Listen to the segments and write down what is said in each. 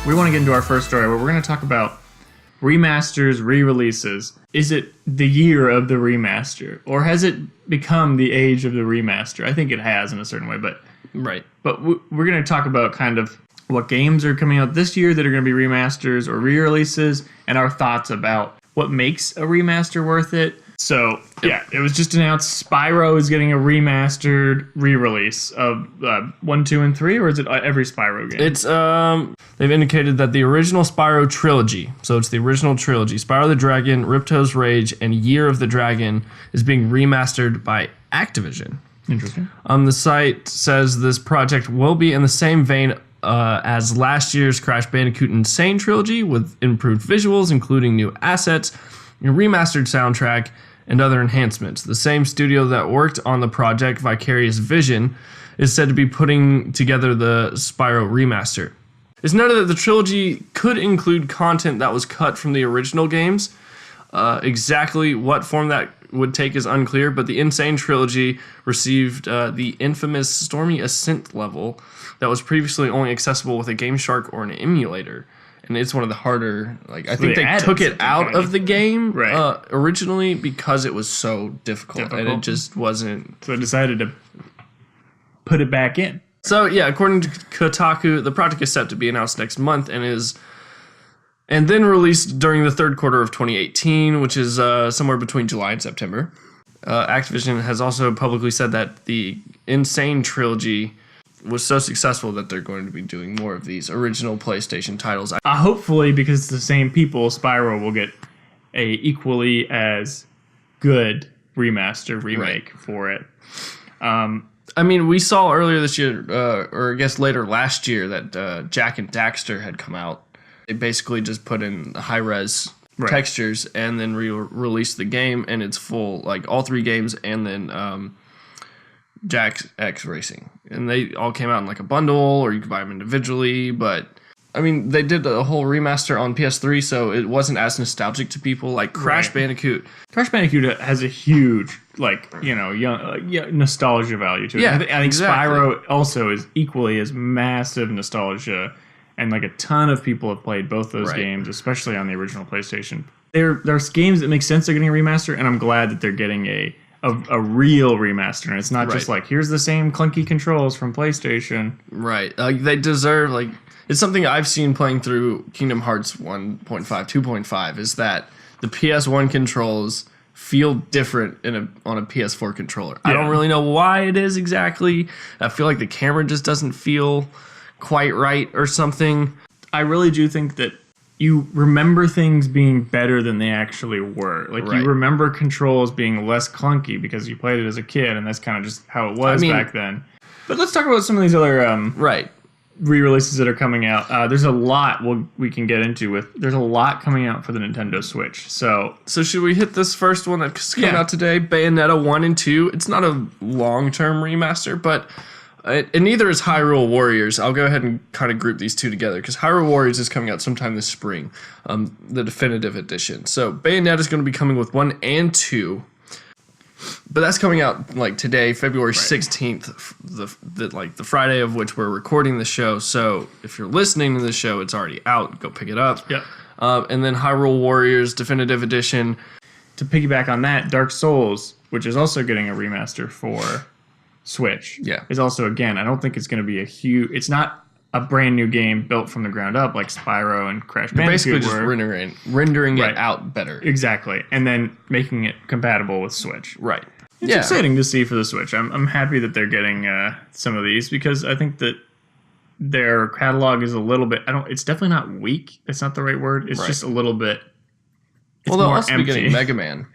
We want to get into our first story, where we're going to talk about remasters, re-releases. Is it the year of the remaster, or has it become the age of the remaster? I think it has in a certain way, but right. But we're going to talk about kind of what games are coming out this year that are going to be remasters or re-releases, and our thoughts about what makes a remaster worth it. So, yeah, it was just announced Spyro is getting a remastered re-release of 1, 2, and 3, or is it every Spyro game? It's, they've indicated that the original Spyro trilogy, so it's the original trilogy, Spyro the Dragon, Ripto's Rage, and Year of the Dragon, is being remastered by Activision. Interesting. The site says this project will be in the same vein as last year's Crash Bandicoot and Insane trilogy, with improved visuals, including new assets, a remastered soundtrack, and other enhancements. The same studio that worked on the project, Vicarious Vision, is said to be putting together the Spyro remaster. It's noted that the trilogy could include content that was cut from the original games. Exactly what form that would take is unclear, but the Insane trilogy received the infamous Stormy Ascent level that was previously only accessible with a Game Shark or an emulator. And it's one of the harder, I think they took it out of the game originally because it was so difficult. And it just wasn't. So they decided to put it back in. So yeah, according to Kotaku, the project is set to be announced next month and then released during the third quarter of 2018, which is somewhere between July and September. Activision has also publicly said that the Insane trilogy was so successful that they're going to be doing more of these original PlayStation titles. Hopefully, because it's the same people, Spyro will get a equally as good remake for it. I mean, we saw earlier this year, or I guess later last year, that Jak and Daxter had come out. They basically just put in high-res textures and then released the game, and it's full, all three games, and then Jak X Racing. And they all came out in a bundle, or you could buy them individually, but I mean, they did a whole remaster on PS3, so it wasn't as nostalgic to people like Crash Bandicoot. Crash Bandicoot has a huge, nostalgia value to it. Yeah, I think exactly. Spyro also is equally as massive nostalgia, and a ton of people have played both those games, especially on the original PlayStation. There's games that make sense they're getting a remaster, and I'm glad that they're getting a real remaster, and it's not just here's the same clunky controls from PlayStation. Right. They deserve, it's something I've seen playing through Kingdom Hearts 1.5, 2.5, is that the PS1 controls feel different on a PS4 controller. Yeah. I don't really know why it is exactly. I feel like the camera just doesn't feel quite right or something. I really do think that you remember things being better than they actually were. You remember controls being less clunky because you played it as a kid, and that's kind of just how it was back then. But let's talk about some of these other re-releases that are coming out. There's a lot we can get into there's a lot coming out for the Nintendo Switch. So should we hit this first one that's coming out today? Bayonetta 1 and 2. It's not a long-term remaster, but and neither is Hyrule Warriors. I'll go ahead and kind of group these two together because Hyrule Warriors is coming out sometime this spring, the definitive edition. So Bayonetta is going to be coming with 1 and 2, but that's coming out today, February 16th, the Friday of which we're recording the show. So if you're listening to the show, it's already out. Go pick it up. Yep. And then Hyrule Warriors definitive edition. To piggyback on that, Dark Souls, which is also getting a remaster for Switch, is also, again, I don't think it's going to be it's not a brand new game built from the ground up like Spyro and Crash Bandicoot. Basically just rendering it out better. Exactly. And then making it compatible with Switch. Right. It's exciting to see for the Switch. I'm happy that they're getting some of these because I think that their catalog is a little bit, it's definitely not weak. That's not the right word. It's just a little bit, they'll also be getting Mega Man,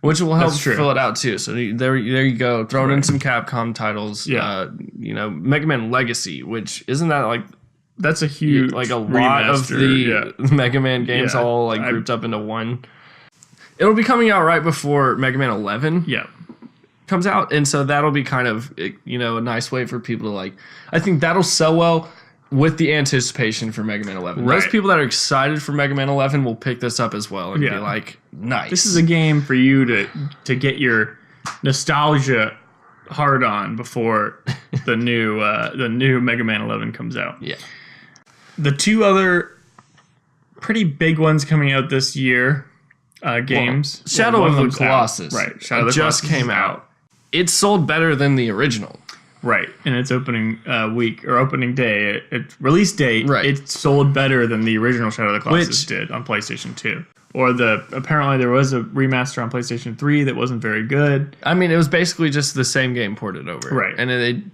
which will help fill it out too. So there you go. Throwing in some Capcom titles. Yeah. Mega Man Legacy, which isn't that that's a huge a lot of the Mega Man games all grouped up into one. It'll be coming out right before Mega Man 11. Yeah. Comes out, and so that'll be kind of a nice way for people to I think that'll sell well with the anticipation for Mega Man 11. Those people that are excited for Mega Man 11 will pick this up as well and be nice. This is a game for you to get your nostalgia hard on before the new Mega Man 11 comes out. Yeah. the two other pretty big ones coming out this year, games. Shadow of the Colossus. Right. Shadow of the just Colossus came out. It sold better than the original. Right. In its opening week or opening day, its release date, it sold better than the original Shadow of the Colossus did on PlayStation 2. Or apparently there was a remaster on PlayStation 3 that wasn't very good. I mean, it was basically just the same game ported over. Right. And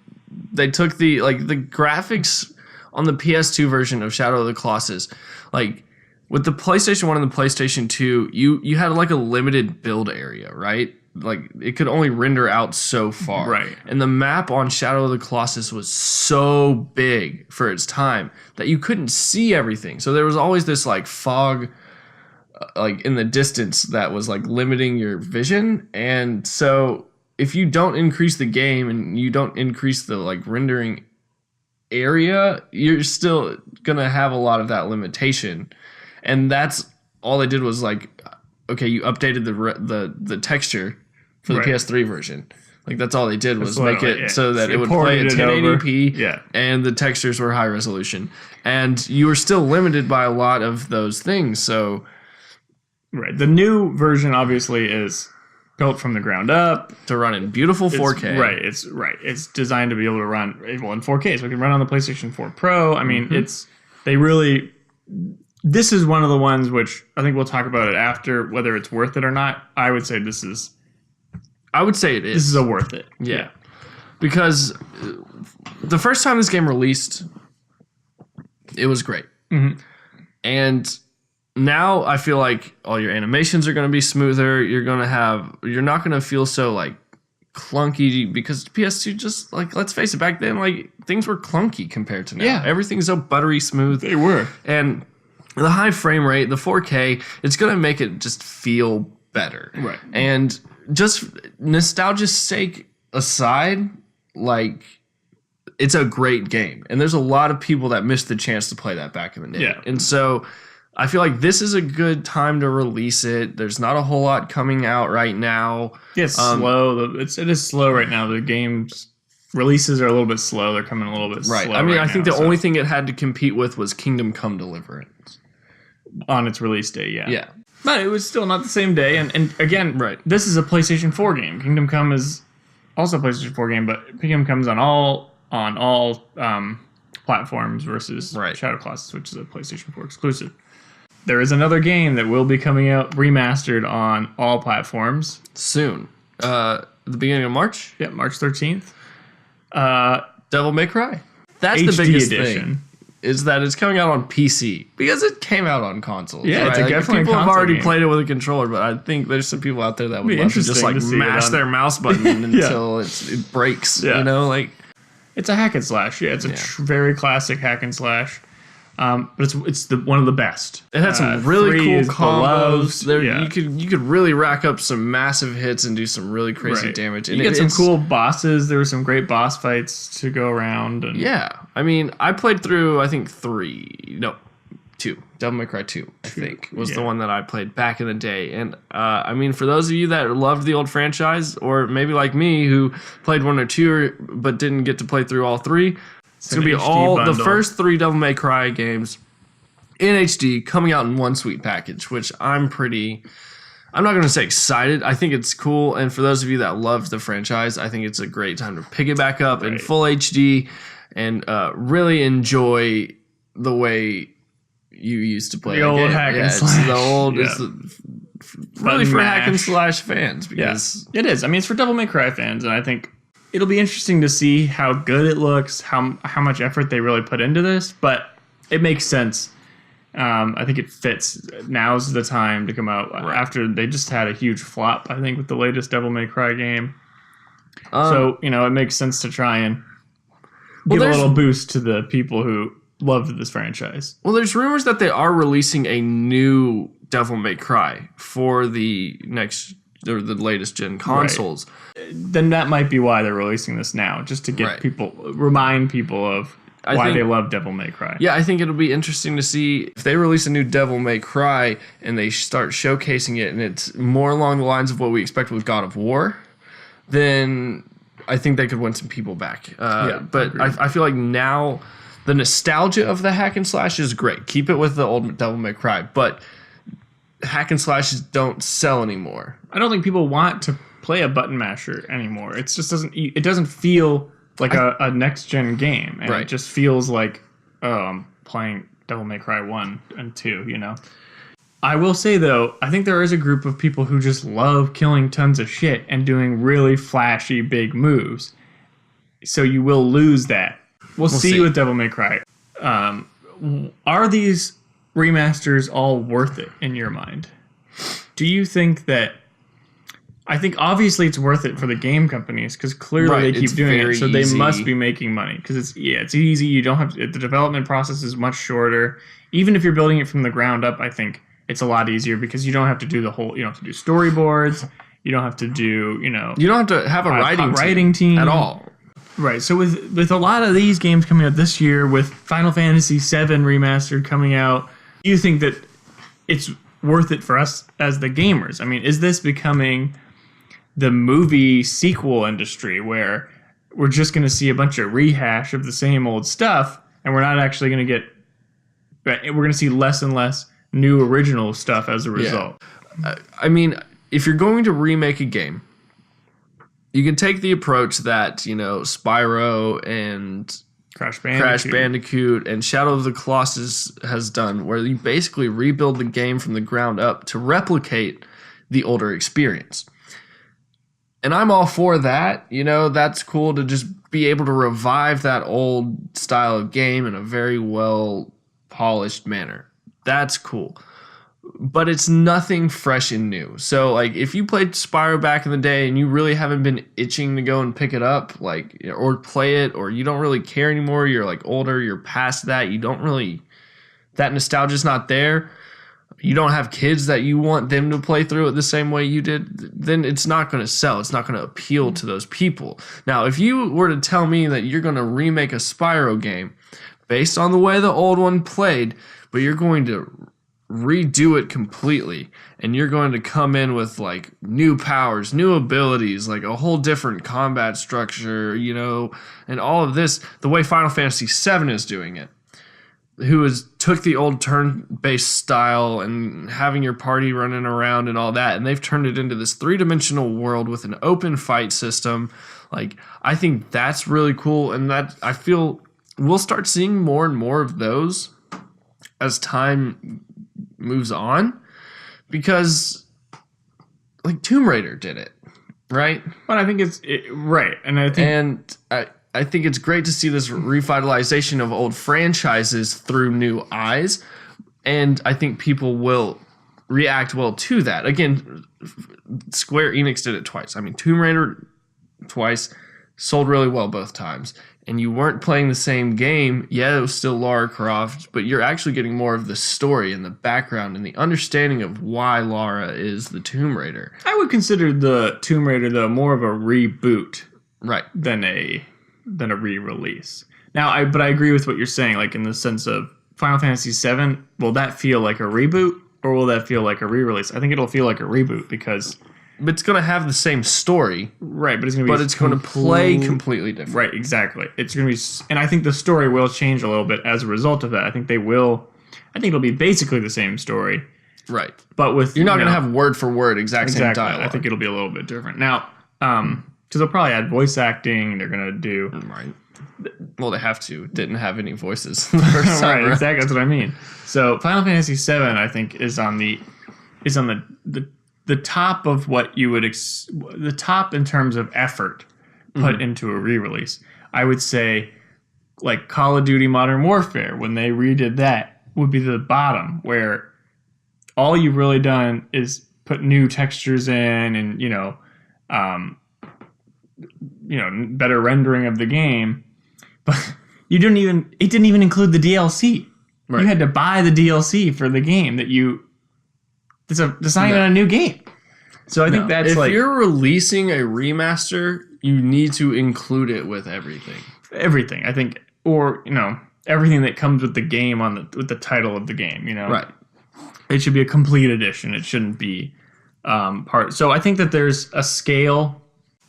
they took the graphics on the PS2 version of Shadow of the Colossus, like with the PlayStation 1 and the PlayStation 2, you had like a limited build area, right? Like it could only render out so far. Right. And the map on Shadow of the Colossus was so big for its time that you couldn't see everything. So there was always this like fog like in the distance that was like limiting your vision. And so if you don't increase the game and you don't increase the like rendering area, you're still gonna have a lot of that limitation. And that's all they did was like, okay, you updated the texture for the PS3 version. Like that's all they did was make it so that it would play at 1080p and the textures were high resolution. And you were still limited by a lot of those things. So right. The new version obviously is built from the ground up to run in beautiful 4K. It's designed to be able to run in 4K, so it can run on the PlayStation 4 Pro. I mean, this is one of the ones which I think we'll talk about it after, whether it's worth it or not. I would say it is. This is a worth it. Yeah. Because the first time this game released, it was great. Mm-hmm. And now I feel like all your animations are going to be smoother. You're not going to feel so like clunky because PS2 just like, let's face it, back then like things were clunky compared to now. Yeah. Everything's so buttery smooth. They were. And the high frame rate, the 4K, it's going to make it just feel better. Right. And just nostalgia's sake aside, like it's a great game. And there's a lot of people that missed the chance to play that back in the day. Yeah. And so I feel like this is a good time to release it. There's not a whole lot coming out right now. It's slow. It is slow right now. The game's releases are a little bit slow. They're coming a little bit slow. I mean, I think the only thing it had to compete with was Kingdom Come Deliverance. On its release day, yeah. Yeah. But it was still not the same day. And again, this is a PlayStation 4 game. Kingdom Come is also a PlayStation 4 game, but Kingdom Come's on all platforms versus Shadow Colossus, which is a PlayStation 4 exclusive. There is another game that will be coming out remastered on all platforms soon. The beginning of March? Yeah, March 13th. Devil May Cry. That's HD the biggest edition. Thing. Is that it's coming out on PC because it came out on consoles. Yeah, right? it's definitely people a have already game. played it with a controller, but I think there's some people out there that would love to just like mash their mouse button until it breaks. Yeah. You know, like it's a hack and slash. Yeah, it's a very classic hack and slash. But it's one of the best. It had some really cool combos. There, yeah. You could really rack up some massive hits and do some really crazy damage. And you get some cool bosses. There were some great boss fights to go around. And yeah, I mean, I played through I think 2. Devil May Cry 2, I think, was the one that I played back in the day. And I mean, for those of you that loved the old franchise, or maybe like me who played 1 or 2 but didn't get to play through all 3. It's going to be all bundle. The first 3 Devil May Cry games in HD coming out in one sweet package, which I'm not going to say excited. I think it's cool. And for those of you that loved the franchise, I think it's a great time to pick it back up in full HD and really enjoy the way you used to play the old hack and slash. The old, really for hack and slash fans. Because it is. I mean, it's for Devil May Cry fans, and I think it'll be interesting to see how good it looks, how much effort they really put into this, but it makes sense. I think it fits. Now's the time to come out after they just had a huge flop, I think, with the latest Devil May Cry game. So, it makes sense to try and give a little boost to the people who loved this franchise. Well, there's rumors that they are releasing a new Devil May Cry for the next or the latest gen consoles. Then that might be why they're releasing this now, just to get remind people of why they love Devil May Cry. Yeah, I think it'll be interesting to see if they release a new Devil May Cry and they start showcasing it and it's more along the lines of what we expect with God of War, then I think they could win some people back. But I feel like now The nostalgia of the hack and slash is great. Keep it with the old Devil May Cry, but hack and slashes don't sell anymore. I don't think people want to play a button masher anymore. It just doesn't feel like a next gen game, and it just feels like, oh, I'm playing Devil May Cry 1 and 2, you know. I will say though, I think there is a group of people who just love killing tons of shit and doing really flashy big moves. So you will lose that. We'll see with Devil May Cry. Are these remasters all worth it in your mind? Do you think that... I think obviously it's worth it for the game companies because clearly they keep doing it, so they must be making money because it's easy. You don't have to, the development process is much shorter. Even if you're building it from the ground up, I think it's a lot easier because you don't have to do the whole. You don't have to do storyboards. You don't have to do you don't have to have a writing team at all. Right. So with a lot of these games coming out this year, with Final Fantasy VII Remastered coming out, do you think that it's worth it for us as the gamers? I mean, is this becoming the movie sequel industry where we're just going to see a bunch of rehash of the same old stuff and we're not actually going to we're going to see less and less new original stuff as a result? I mean, if you're going to remake a game, you can take the approach that, Spyro and Crash Bandicoot and Shadow of the Colossus has done, where you basically rebuild the game from the ground up to replicate the older experience. And I'm all for that. That's cool to just be able to revive that old style of game in a very well polished manner. That's cool. But it's nothing fresh and new. So, if you played Spyro back in the day and you really haven't been itching to go and pick it up, or play it, or you don't really care anymore, you're older, you're past that, that nostalgia's not there, you don't have kids that you want them to play through it the same way you did, then it's not going to sell. It's not going to appeal to those people. Now, if you were to tell me that you're going to remake a Spyro game based on the way the old one played, but you're going to redo it completely, and you're going to come in with new powers, new abilities, a whole different combat structure, and all of this, the way Final Fantasy VII is doing it, took the old turn-based style and having your party running around and all that, and they've turned it into this three-dimensional world with an open fight system. I think that's really cool, and that I feel we'll start seeing more and more of those as time moves on, because Tomb Raider did it, right? But I think it's right, and I think it's great to see this revitalization of old franchises through new eyes, and I think people will react well to that. Again, Square Enix did it twice. I mean, Tomb Raider twice, sold really well both times, and you weren't playing the same game. Yeah, it was still Lara Croft, but you're actually getting more of the story and the background and the understanding of why Lara is the Tomb Raider. I would consider the Tomb Raider, though, more of a reboot, right, than a re-release. Now, but I agree with what you're saying, in the sense of Final Fantasy VII, will that feel like a reboot or will that feel like a re-release? I think it'll feel like a reboot because it's going to have the same story, right? But it's going to play completely different, right? Exactly. It's going to be, and I think the story will change a little bit as a result of that. I think it'll be basically the same story, right? But with you're not going to have word for word exact same dialogue. I think it'll be a little bit different now. Because they'll probably add voice acting. They're gonna do right. Well, they have to. Didn't have any voices. Right, exactly. That's what I mean. So Final Fantasy VII, I think, is on the top of what you would the top in terms of effort put into a re-release. I would say, Call of Duty Modern Warfare, when they redid that, would be the bottom, where all you've really done is put new textures in and better rendering of the game, but it didn't even include the DLC. Right. You had to buy the DLC for the game it's not even a new game. So I think that's if you're releasing a remaster, you need to include it with everything. Everything, I think, or everything that comes with the game with the title of the game. Right. It should be a complete edition. It shouldn't be part. So I think that there's a scale.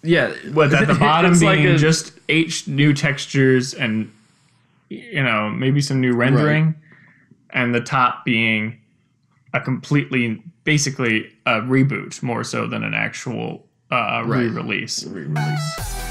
Yeah, with at the bottom being just new textures and maybe some new rendering, and the top being basically a reboot more so than an actual re-release. Re-release.